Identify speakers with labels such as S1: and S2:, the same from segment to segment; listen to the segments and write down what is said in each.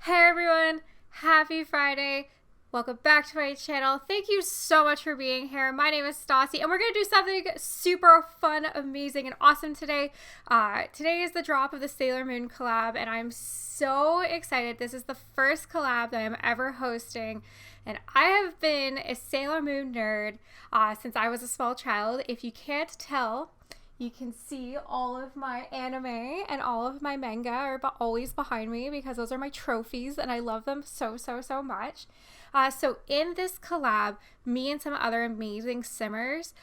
S1: Hey everyone, happy Friday. Welcome back to my channel. Thank you so much for being here. My name is Stassi and we're going to do something super fun, amazing, and awesome today. Today is the drop of the Sailor Moon collab and I'm so excited. This is the first collab that I'm ever hosting and I have been a Sailor Moon nerd since I was a small child. If you can't tell, you can see all of my anime and all of my manga are always behind me because those are my trophies and I love them so much. So in this collab, me and some other amazing simmers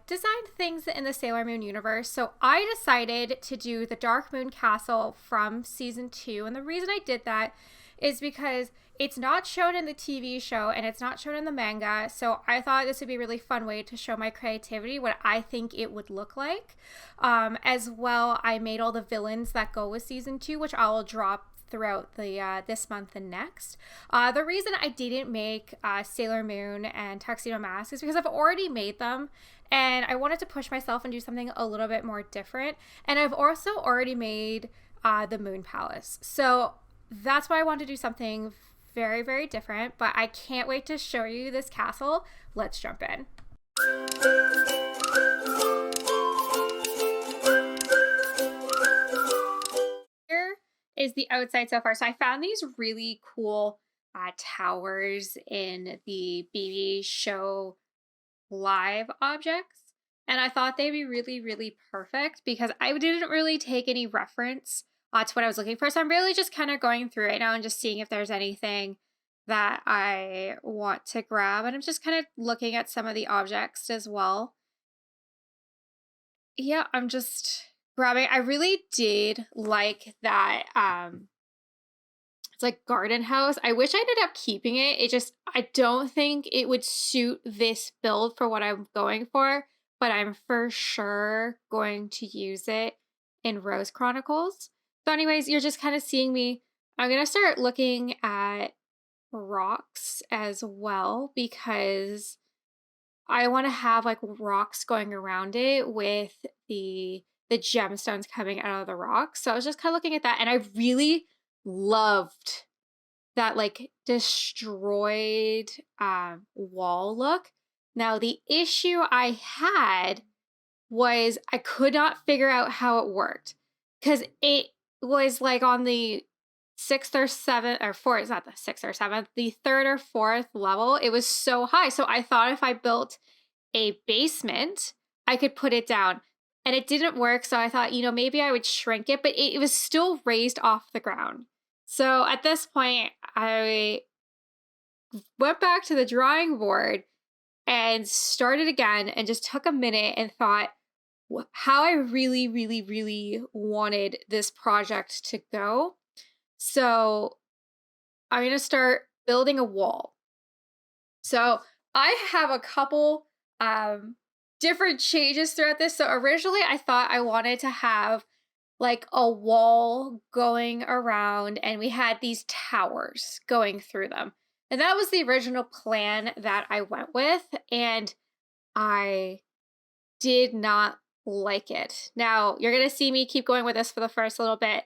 S1: designed things in the Sailor Moon universe. So I decided to do the Dark Moon Castle from season 2, and the reason I did that is because it's not shown in the TV show and it's not shown in the manga. So I thought this would be a really fun way to show my creativity, what I think it would look like. As well, I made all the villains that go with season 2, which I will drop throughout the this month and next. The reason I didn't make Sailor Moon and Tuxedo Mask is because I've already made them and I wanted to push myself and do something a little bit more different. And I've also already made the Moon Palace. So that's why I wanted to do something very different, but I can't wait to show you this castle. Let's jump in. Here is the outside so far. So I found these really cool towers in the BB show live objects. And I thought they'd be really perfect because I didn't really take any reference to what I was looking for. So I'm really just kind of going through right now and just seeing if there's anything that I want to grab. And I'm just kind of looking at some of the objects as well. Yeah, I'm just grabbing. I really did like that it's like garden house. I wish I ended up keeping it. I don't think it would suit this build for what I'm going for, but I'm for sure going to use it in Rose Chronicles. So anyways, you're just kind of seeing me. I'm going to start looking at rocks as well because I want to have like rocks going around it with the gemstones coming out of the rocks. So I was just kind of looking at that and I really loved that like destroyed wall look. Now the issue I had was I could not figure out how it worked because it was like on the 6th or 7th or 4th, it's not the 6th or 7th, the 3rd or 4th level. It was so high. So I thought if I built a basement, I could put it down. And it didn't work. So I thought, maybe I would shrink it, but it was still raised off the ground. So at this point, I went back to the drawing board and started again and just took a minute and thought how I really wanted this project to go. So I'm going to start building a wall. So I have a couple different changes throughout this. So originally I thought I wanted to have like a wall going around and we had these towers going through them. And that was the original plan that I went with. And I did not like it. Now you're going to see me keep going with this for the first little bit.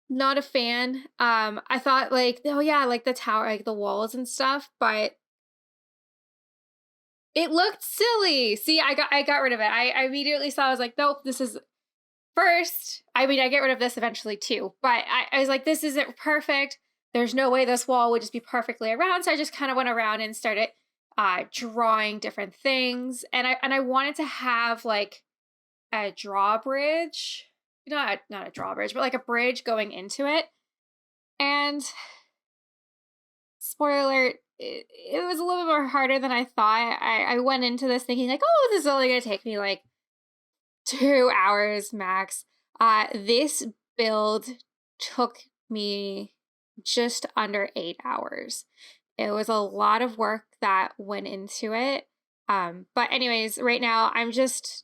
S1: Not a fan. I thought like, oh yeah, like the tower, like the walls and stuff, but it looked silly. See, I got rid of it. I immediately saw, I was like, nope, this is first. I mean, I get rid of this eventually too, but I was like, this isn't perfect. There's no way this wall would just be perfectly around. So I just kind of went around and started drawing different things. And I wanted to have like a drawbridge, not a drawbridge, but like a bridge going into it. And spoiler alert, it was a little bit more harder than I thought. I went into this thinking like, oh, this is only going to take me like 2 hours max. This build took me just under 8 hours. It was a lot of work that went into it. But anyways, right now I'm just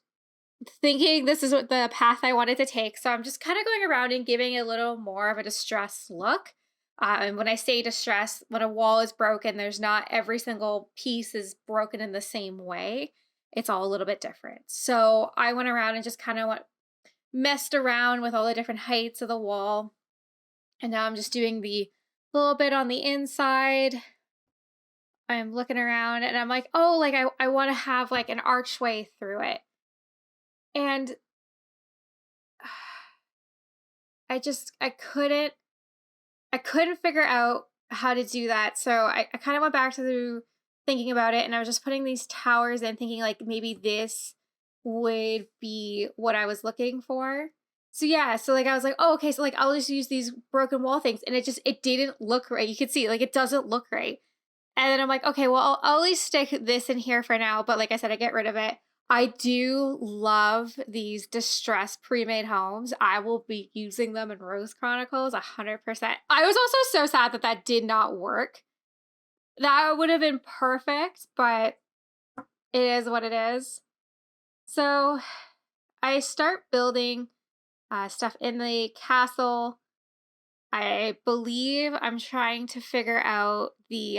S1: thinking this is what the path I wanted to take. So I'm just kind of going around and giving a little more of a distressed look. And when I say distress, when a wall is broken, there's not every single piece is broken in the same way. It's all a little bit different. So I went around and just kind of messed around with all the different heights of the wall And now I'm just doing the little bit on the inside. I'm looking around and I'm like, oh, like I want to have like an archway through it. And I couldn't figure out how to do that. So I kind of went back to the thinking about it, and I was just putting these towers in, thinking like maybe this would be what I was looking for. So yeah, so like I was like, oh, okay, so like I'll just use these broken wall things, and it didn't look right. You could see like it doesn't look right. And then I'm like, okay, well, I'll at least stick this in here for now. But like I said, I get rid of it. I do love these distressed pre-made homes. I will be using them in Rose Chronicles 100%. I was also so sad that that did not work. That would have been perfect, but it is what it is. So I start building stuff in the castle. I believe I'm trying to figure out the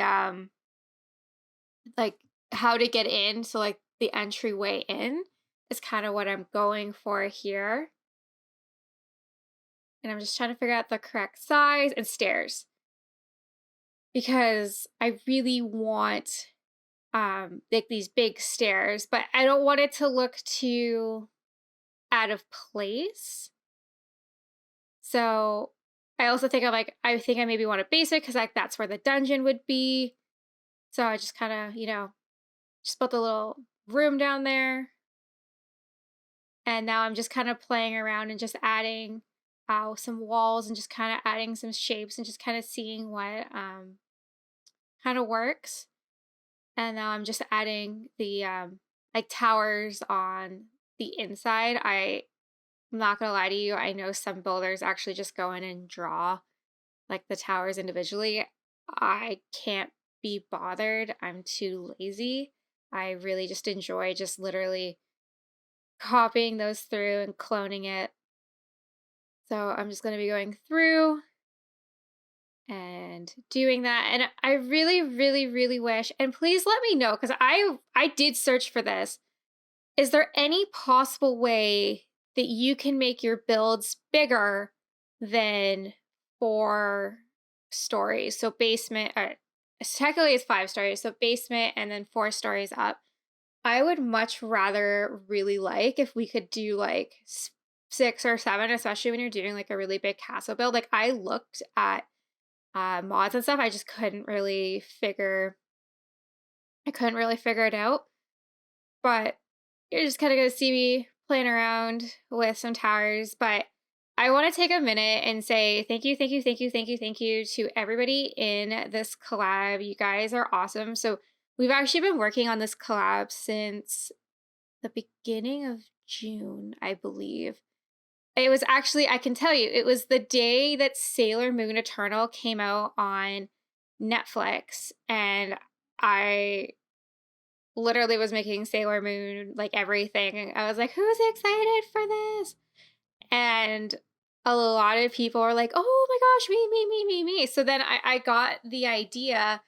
S1: like how to get in. So like the entryway in is kind of what I'm going for here. And I'm just trying to figure out the correct size and stairs, because I really want like these big stairs, but I don't want it to look too out of place. So I also think I think I maybe want to base it because like that's where the dungeon would be. So I just kind of, just built a little room down there. And now I'm just kind of playing around and just adding some walls and just kind of adding some shapes and just kind of seeing what kind of works. And now I'm just adding the like towers on the inside. I'm not gonna lie to you, I know some builders actually just go in and draw like the towers individually. I can't be bothered. I'm too lazy. I really just enjoy just literally copying those through and cloning it. So I'm just going to be going through and doing that. And I really, really, really wish, and please let me know, because I did search for this. Is there any possible way that you can make your builds bigger than 4 stories? So basement, technically it's 5 stories. So basement and then 4 stories up. I would much rather really like if we could do like 6 or 7, especially when you're doing like a really big castle build. Like I looked at mods and stuff. I just couldn't really figure. I couldn't really figure it out. But you're just kind of gonna see me playing around with some towers. But I want to take a minute and say thank you, thank you, thank you, thank you, thank you to everybody in this collab. You guys are awesome. So we've actually been working on this collab since the beginning of June, I believe. It was actually, I can tell you, it was the day that Sailor Moon Eternal came out on Netflix. And I literally was making Sailor Moon like everything. I was like, who's excited for this? And a lot of people were like, oh my gosh, me, me, me, me, me. So then I got the idea,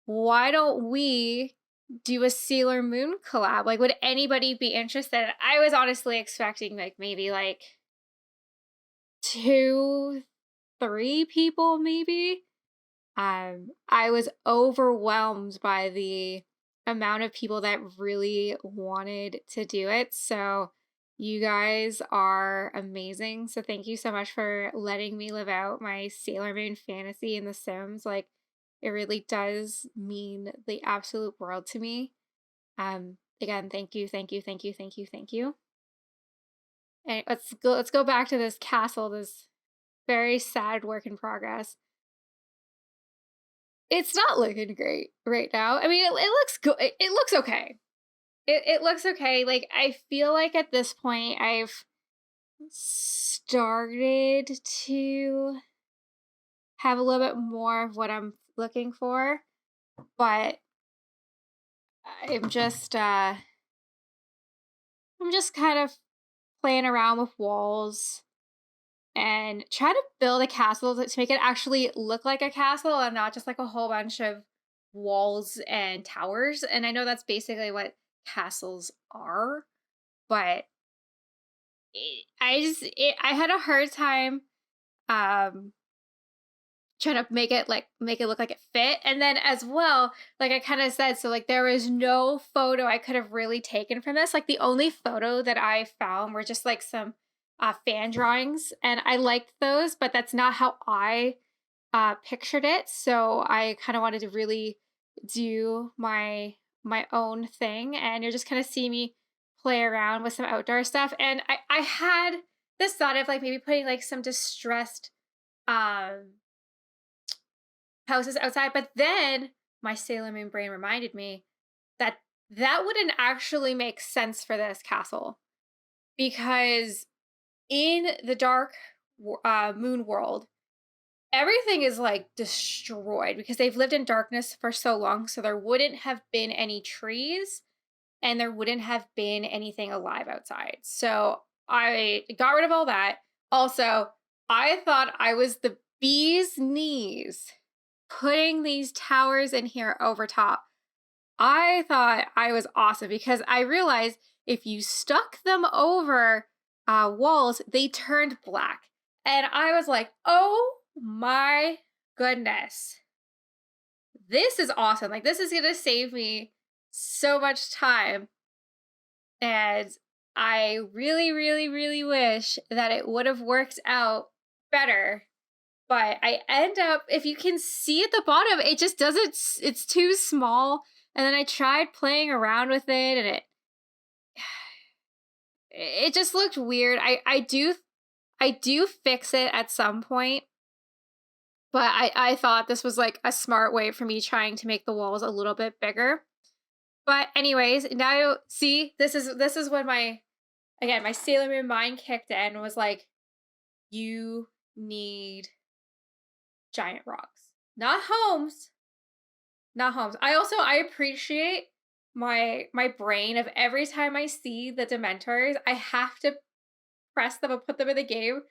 S1: why don't we do a Sailor Moon collab? Like, would anybody be interested? I was honestly expecting like maybe like 2, 3 people, maybe. I was overwhelmed by the amount of people that really wanted to do it. So you guys are amazing. So thank you so much for letting me live out my Sailor Moon fantasy in The Sims. Like it really does mean the absolute world to me. Again, thank you, thank you, thank you, thank you, thank you. And let's go back to this castle, this very sad work in progress. It's not looking great right now. I mean, it looks good. It looks okay. It looks okay. Like I feel like at this point I've started to have a little bit more of what I'm looking for, but I'm just kind of playing around with walls and try to build a castle to make it actually look like a castle and not just like a whole bunch of walls and towers. And I know that's basically what castles are, but I had a hard time trying to make it look like it fit. And then as well, like I kind of said, so like there was no photo I could have really taken from this. Like the only photo that I found were just like some fan drawings, and I liked those, but that's not how I pictured it. So I kind of wanted to really do my own thing, and you're just kind of see me play around with some outdoor stuff. And I had this thought of like maybe putting like some distressed um houses outside, but then my Sailor Moon brain reminded me that that wouldn't actually make sense for this castle, because in the moon world, everything is like destroyed because they've lived in darkness for so long. So there wouldn't have been any trees and there wouldn't have been anything alive outside. So I got rid of all that. Also, I thought I was the bee's knees putting these towers in here over top. I thought I was awesome because I realized if you stuck them over walls, they turned black. And I was like, oh my goodness, this is awesome. Like, this is going to save me so much time. And I really, really, really wish that it would have worked out better. But I end up, if you can see at the bottom, it just doesn't, it's too small. And then I tried playing around with it, and it just looked weird. I do fix it at some point, but I thought this was like a smart way for me trying to make the walls a little bit bigger. But anyways, now see, this is when my Sailor Moon mind kicked in and was like, you need giant rocks, not homes. Not homes. I appreciate my brain of every time I see the Dementors, I have to press them and put them in the game.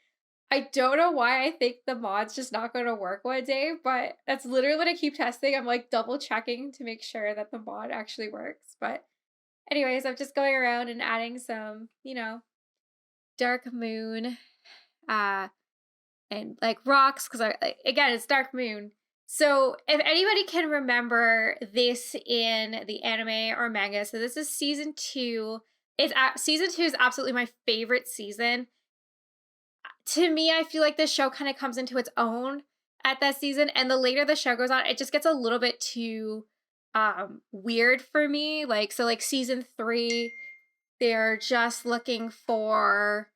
S1: I don't know why I think the mod's just not going to work one day, but that's literally what I keep testing. I'm like double checking to make sure that the mod actually works. But anyways, I'm just going around and adding some, dark moon and like rocks, because again, it's dark moon. So if anybody can remember this in the anime or manga, so this is season 2. Season 2 is absolutely my favorite season. To me, I feel like this show kind of comes into its own at that season, and the later the show goes on, it just gets a little bit too weird for me. Like, so like season 3, they're just looking for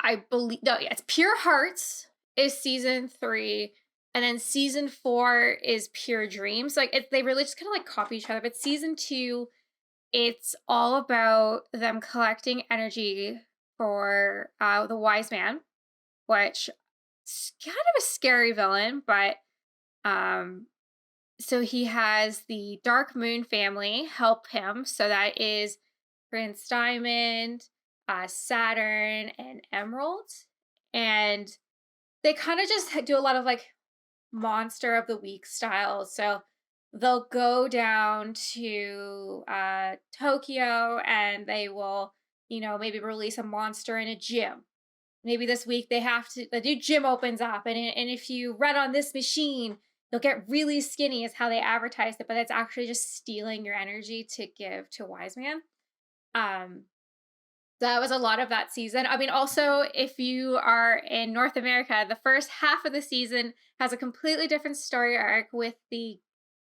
S1: I believe, no, yeah, it's Pure Hearts is season 3, and then season 4 is Pure Dreams. Like, they really just kind of like copy each other. But season 2, it's all about them collecting energy for the Wise Man, which is kind of a scary villain. But so he has the Dark Moon family help him. So that is Prince Diamond, Saturn, and Emerald. And they kind of just do a lot of like monster of the week style. So they'll go down to Tokyo and they will, maybe release a monster in a gym. Maybe this week the new gym opens up, and if you run on this machine, you'll get really skinny, is how they advertised it, but it's actually just stealing your energy to give to Wise Man. That was a lot of that season. I mean, also, if you are in North America, the first half of the season has a completely different story arc with the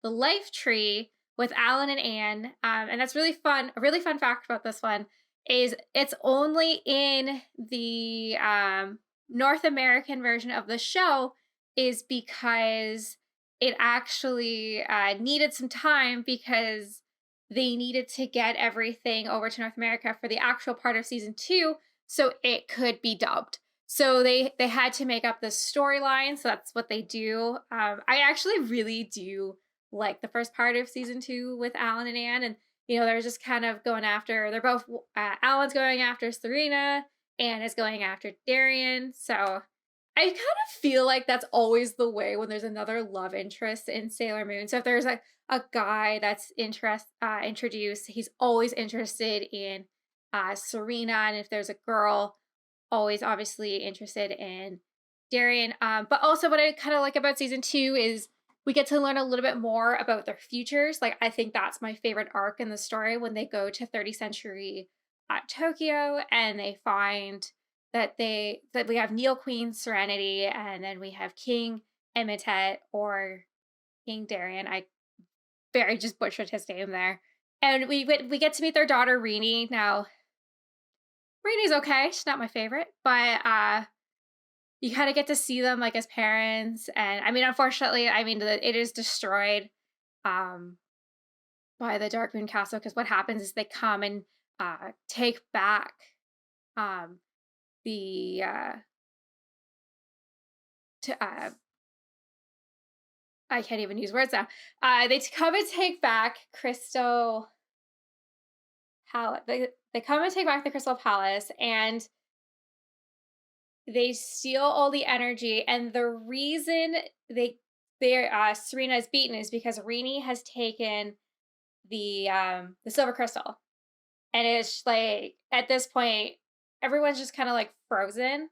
S1: life tree with Alan and Anne. And that's really fun. A really fun fact about this one is it's only in the North American version of the show is because it actually needed some time because they needed to get everything over to North America for the actual part of season 2 so it could be dubbed. So they had to make up the storyline. So that's what they do. I actually really do like the first part of season 2 with Alan and Anne. And, they're just kind of going after, they're both, Alan's going after Serena, Anne is going after Darian. So I kind of feel like that's always the way when there's another love interest in Sailor Moon. So if there's a guy that's introduced, he's always interested in Serena. And if there's a girl, always obviously interested in Darian. But also what I kind of like about season 2 is we get to learn a little bit more about their futures. Like I think that's my favorite arc in the story when they go to 30th century Tokyo and they find that we have Neo Queen Serenity and then we have King Emitet or King Darian. I very just butchered his name there. And we get to meet their daughter Rini. Now, Rini's okay. She's not my favorite, but you kind of get to see them like as parents. And I mean, unfortunately, I mean, it is destroyed um, by the Dark Moon Castle because what happens is they come and take back um, the I can't even use words now. They come and take back Crystal Palace. They come and take back the Crystal Palace, and they steal all the energy. And the reason Serena is beaten is because Rini has taken the silver crystal, and it's like at this point everyone's just kind of like frozen.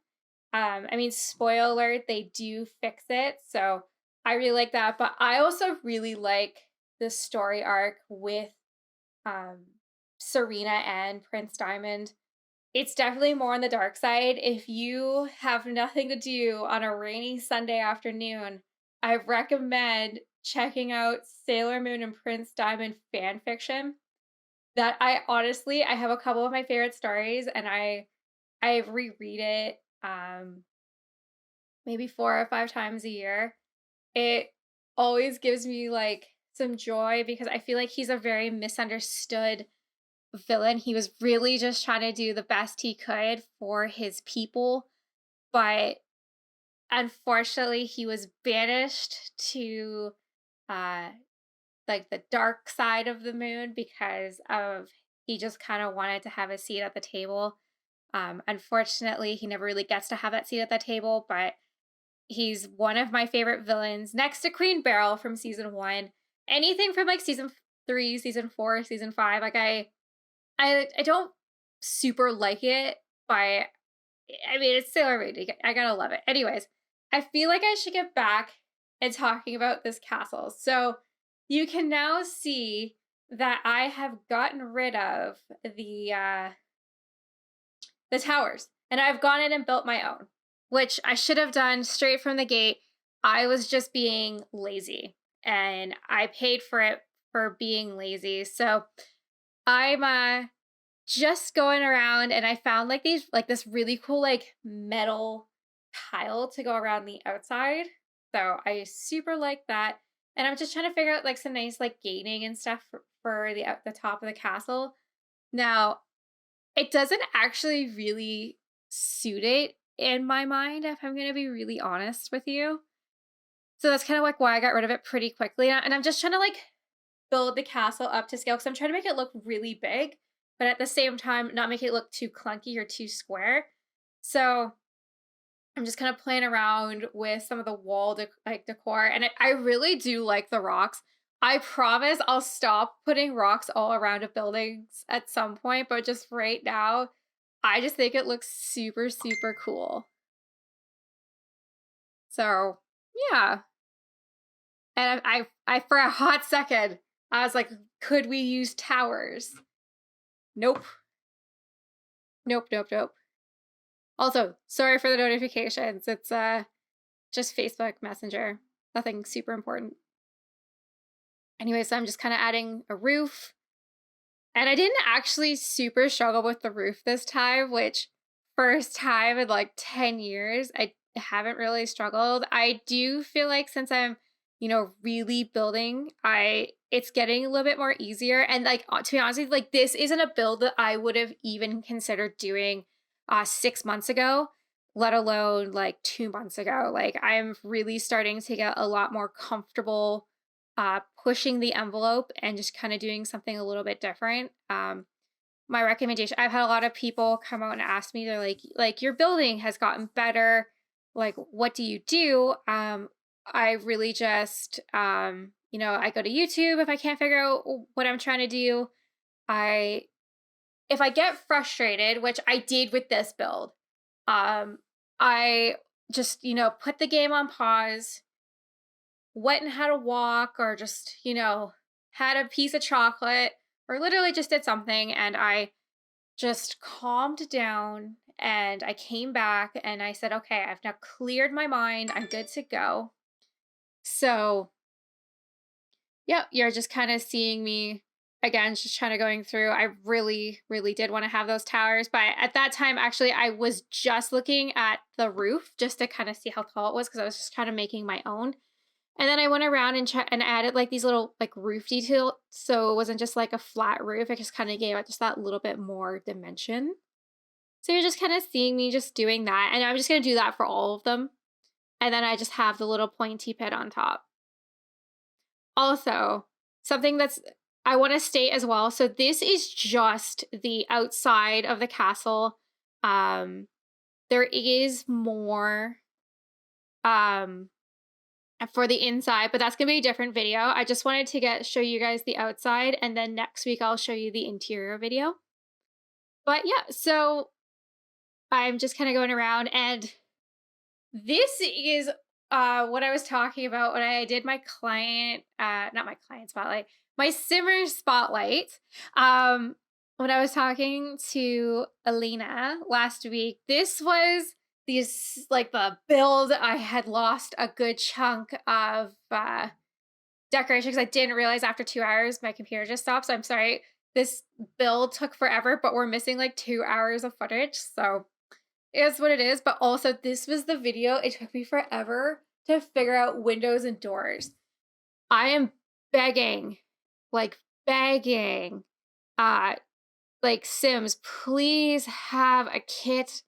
S1: I mean, spoiler alert, they do fix it, so I really like that. But I also really like the story arc with um Serena and Prince Diamond. It's definitely more on the dark side. If you have nothing to do on a rainy Sunday afternoon, I recommend checking out Sailor Moon and Prince Diamond fan fiction. That I have a couple of my favorite stories and I reread it maybe 4 or 5 times a year. It always gives me like some joy because I feel like he's a very misunderstood villain. He was really just trying to do the best he could for his people, but unfortunately he was banished to uh like the dark side of the moon because of he just kind of wanted to have a seat at the table. Unfortunately, he never really gets to have that seat at the table, but he's one of my favorite villains next to Queen Beryl from season 1. Anything from like season 3, season 4, season 5, like I don't super like it, but I mean it's Sailor Moon. I gotta love it. Anyways, I feel like I should get back and talking about this castle. So you can now see that I have gotten rid of the towers, and I've gone in and built my own, which I should have done straight from the gate. I was just being lazy, and I paid for it for being lazy. So I'm just going around and I found like this really cool like metal tile to go around the outside. So I super like that. And I'm just trying to figure out like some nice like gating and stuff for the top of the castle. Now, it doesn't actually really suit it in my mind, if I'm going to be really honest with you. So that's kind of like why I got rid of it pretty quickly. And I'm just trying to like build the castle up to scale because I'm trying to make it look really big, but at the same time, not make it look too clunky or too square. So I'm just kind of playing around with some of the wall decor, and I really do like the rocks. I promise I'll stop putting rocks all around of buildings at some point, but just right now, I just think it looks super, super cool. So yeah, and I for a hot second, I was like, could we use towers? Nope. Nope, nope, nope. Also, sorry for the notifications. It's just Facebook Messenger. Nothing super important. Anyway, so I'm just kind of adding a roof. And I didn't actually super struggle with the roof this time, which first time in like 10 years, I haven't really struggled. I do feel like since I'm, really building, it's getting a little bit more easier. And like to be honest with you, like this isn't a build that I would have even considered doing 6 months ago, let alone like 2 months ago. Like I'm really starting to get a lot more comfortable pushing the envelope and just kind of doing something a little bit different. My recommendation, I've had a lot of people come out and ask me, they're like your building has gotten better. Like, what do you do? I really just, I go to YouTube if I can't figure out what I'm trying to do. If I get frustrated, which I did with this build, I just, put the game on pause, went and had a walk, or just, had a piece of chocolate, or literally just did something, and I just calmed down, and I came back and I said, okay, I've now cleared my mind. I'm good to go. So, yeah, you're just kind of seeing me again, just trying to going through. I really, really did want to have those towers. But at that time, actually, I was just looking at the roof just to kind of see how tall it was because I was just kind of making my own. And then I went around and and added like these little like roof detail. So it wasn't just like a flat roof. It just kind of gave it just that little bit more dimension. So you're just kind of seeing me just doing that. And I'm just going to do that for all of them. And then I just have the little pointy pit on top. Also, something that's I want to state as well. So this is just the outside of the castle. Um, there is more um for the inside, but that's gonna be a different video. I just wanted to show you guys the outside, and then next week I'll show you the interior video. But yeah, so I'm just kind of going around, and this is what I was talking about when I did my client not my client spotlight, my simmer spotlight. When I was talking to Alina last week, this was these like the build. I had lost a good chunk of decoration because I didn't realize after 2 hours my computer just stopped. So I'm sorry. This build took forever, but we're missing like 2 hours of footage. So is what it is, but also this was the video. It took me forever to figure out windows and doors. I am begging, like begging, uh, like Sims, please have a kit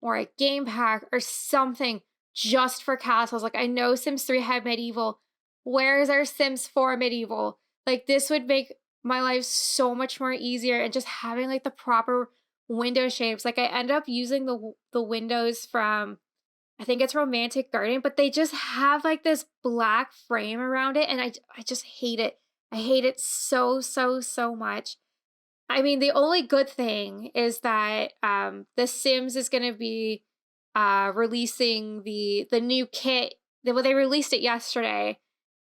S1: or a game pack or something just for castles. Like I know Sims 3 had medieval. Where is our Sims 4 medieval? Like this would make my life so much more easier, and just having like the proper window shapes. Like I end up using the windows from, I think it's Romantic Garden, but they just have like this black frame around it, and I just hate it. I hate it so so so much. I mean, the only good thing is that The Sims is going to be releasing the new kit. Well, they released it yesterday,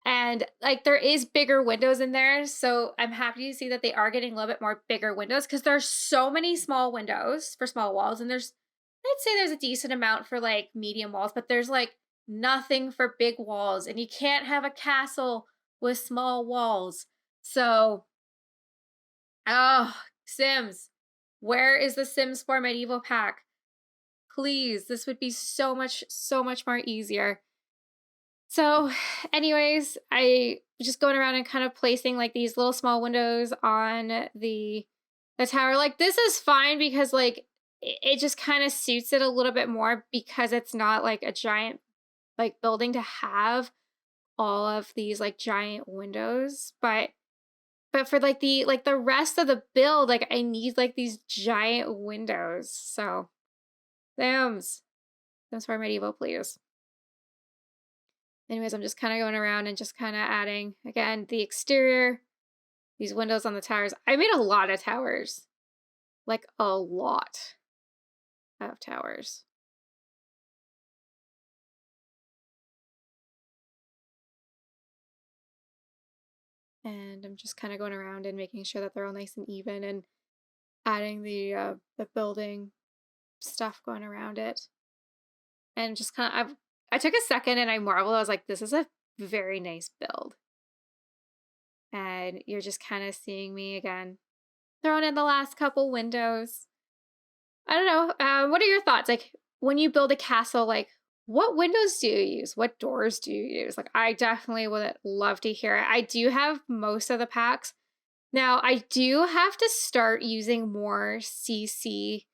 S1: and like there is bigger windows in there, so I'm happy to see that they are getting a little bit more bigger windows because there's so many small windows for small walls, and I'd say there's a decent amount for like medium walls, but there's like nothing for big walls, and you can't have a castle with small walls. So oh, Sims. Where is the Sims 4 medieval pack? Please, this would be so much more easier. So, anyways, I was just going around and kind of placing like these little small windows on the tower. Like this is fine because like it just kind of suits it a little bit more because it's not like a giant like building to have all of these like giant windows, but for like the rest of the build, like I need like these giant windows. So, Sims, Sims for medieval, please. Anyways, I'm just kind of going around and just kind of adding again the exterior, these windows on the towers. I made a lot of towers, like a lot of towers. And I'm just kind of going around and making sure that they're all nice and even, and adding the building stuff going around it. And just kind of I took a second and I marveled. I was like, this is a very nice build. And you're just kind of seeing me again throwing in the last couple windows. I don't know. What are your thoughts? Like when you build a castle, like what windows do you use? What doors do you use? Like I definitely would love to hear it. I do have most of the packs. Now I do have to start using more CC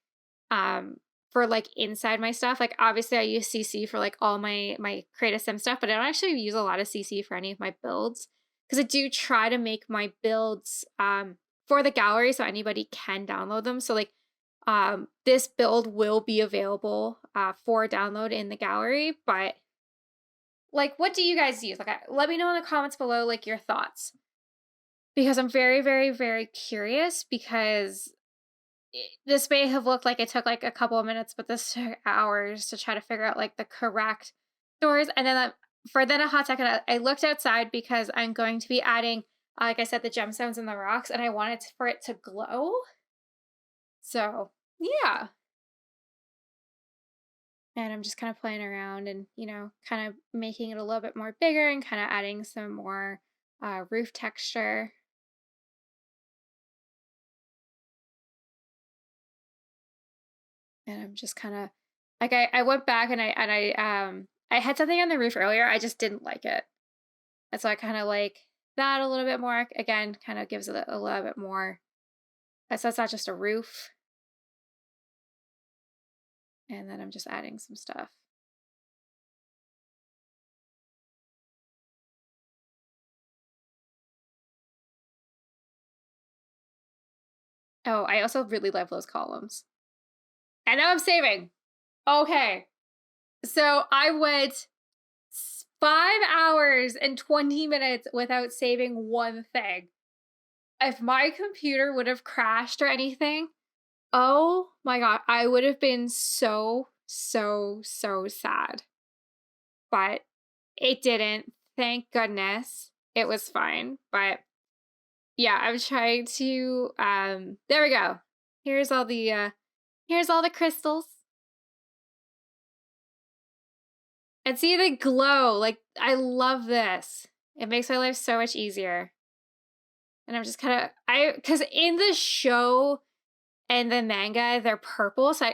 S1: um for like inside my stuff. Like obviously I use CC for like all my Create a Sim stuff, but I don't actually use a lot of CC for any of my builds because I do try to make my builds for the gallery so anybody can download them. So like this build will be available for download in the gallery, but like what do you guys use? Like let me know in the comments below like your thoughts, because I'm very very very curious, because this may have looked like it took like a couple of minutes, but this took hours to try to figure out like the correct doors. And then for then a hot second, I looked outside because I'm going to be adding, like I said, the gemstones and the rocks, and I wanted for it to glow. So yeah. And I'm just kind of playing around and, kind of making it a little bit more bigger and kind of adding some more roof texture. And I'm just kind of like, I went back and I had something on the roof earlier. I just didn't like it. And so I kind of like that a little bit more. Again, kind of gives it a little bit more. So it's not just a roof. And then I'm just adding some stuff. Oh, I also really love those columns. And now I'm saving. Okay. So I went 5 hours and 20 minutes without saving one thing. If my computer would have crashed or anything, oh my God, I would have been so, so, so sad. But it didn't. Thank goodness. It was fine. But yeah, I'm trying to there we go. Here's all the crystals. And see the glow. Like, I love this. It makes my life so much easier. And I'm just kind of, because in the show and the manga, they're purple. So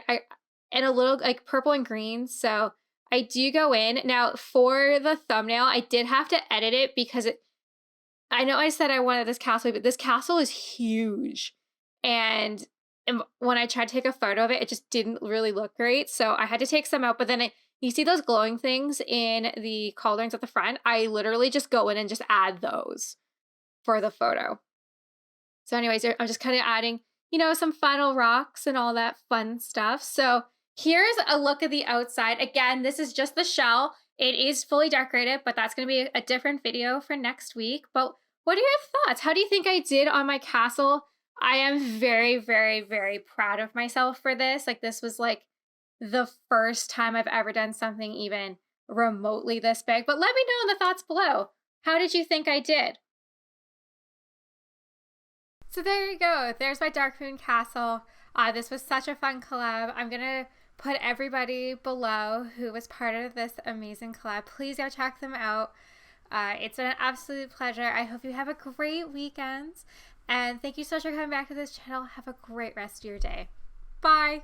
S1: and a little like purple and green. So I do go in. Now, for the thumbnail, I did have to edit it because I know I said I wanted this castle, but this castle is huge. And when I tried to take a photo of it, it just didn't really look great. So I had to take some out. But then you see those glowing things in the cauldrons at the front? I literally just go in and just add those for the photo. So anyways, I'm just kind of adding, some final rocks and all that fun stuff. So here's a look at the outside. Again, this is just the shell. It is fully decorated, but that's going to be a different video for next week. But what are your thoughts? How do you think I did on my castle? I am very, very, very proud of myself for this. Like, this was like the first time I've ever done something even remotely this big. But let me know in the thoughts below. How did you think I did? So there you go. There's my Dark Moon Castle. This was such a fun collab. I'm going to put everybody below who was part of this amazing collab. Please go check them out. It's been an absolute pleasure. I hope you have a great weekend. And thank you so much for coming back to this channel. Have a great rest of your day. Bye.